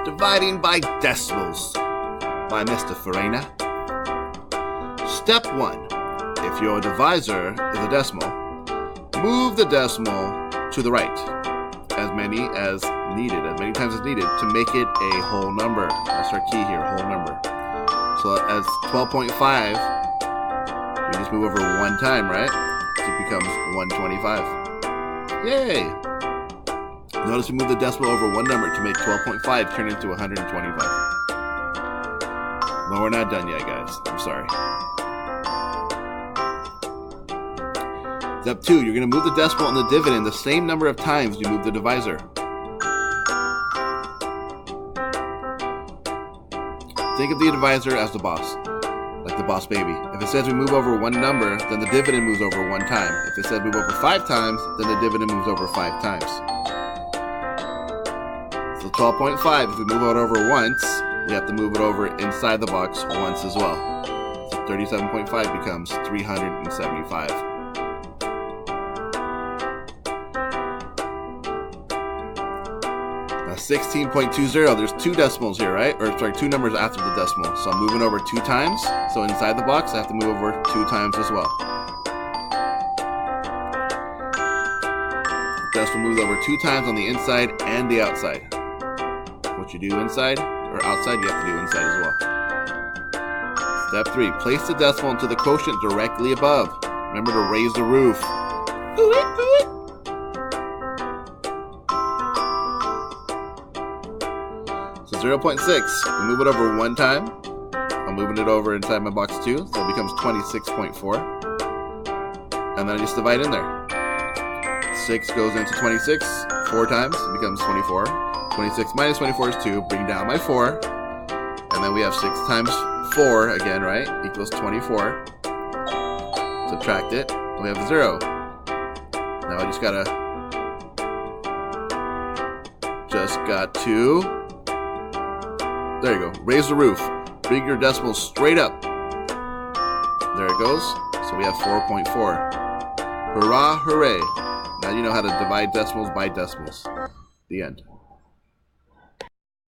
Dividing by decimals by Mr. Farina. Step 1. If your divisor is a decimal, move the decimal to the right as many times as needed to make it a whole number. That's our key here, whole number. So as 12.5, we just move over one time, right? So it becomes 125. Yay! Notice we move the decimal over one number to make 12.5 turn into 125. No, we're not done yet, guys. I'm sorry. Step 2, you're going to move the decimal and the dividend the same number of times you move the divisor. Think of the divisor as the boss, like the boss baby. If it says we move over one number, then the dividend moves over one time. If it says move over 5 times, then the dividend moves over 5 times. So 12.5, if we move it over once, we have to move it over inside the box once as well. So 37.5 becomes 375. 16.20, there's 2 decimals here, right? Or sorry, 2 numbers after the decimal. So I'm moving over 2 times. So inside the box, I have to move over 2 times as well. The decimal moves over 2 times on the inside and the outside. What you do inside or outside, you have to do inside as well. Step 3, place the decimal into the quotient directly above. Remember to raise the roof. Ooh it, ooh it. So 0.6, we move it over one time. I'm moving it over inside my box too, so it becomes 26.4. And then I just divide in there. 6 goes into 26 4 times, it becomes 24. 26 minus 24 is 2, bring down my 4. And then we have 6 times 4 again, right? Equals 24. Subtract it, we have 0. Now I just got to there you go. Raise the roof. Bring your decimals straight up. There it goes. So we have 4.4. Hurrah, hooray. Now you know how to divide decimals by decimals. The end.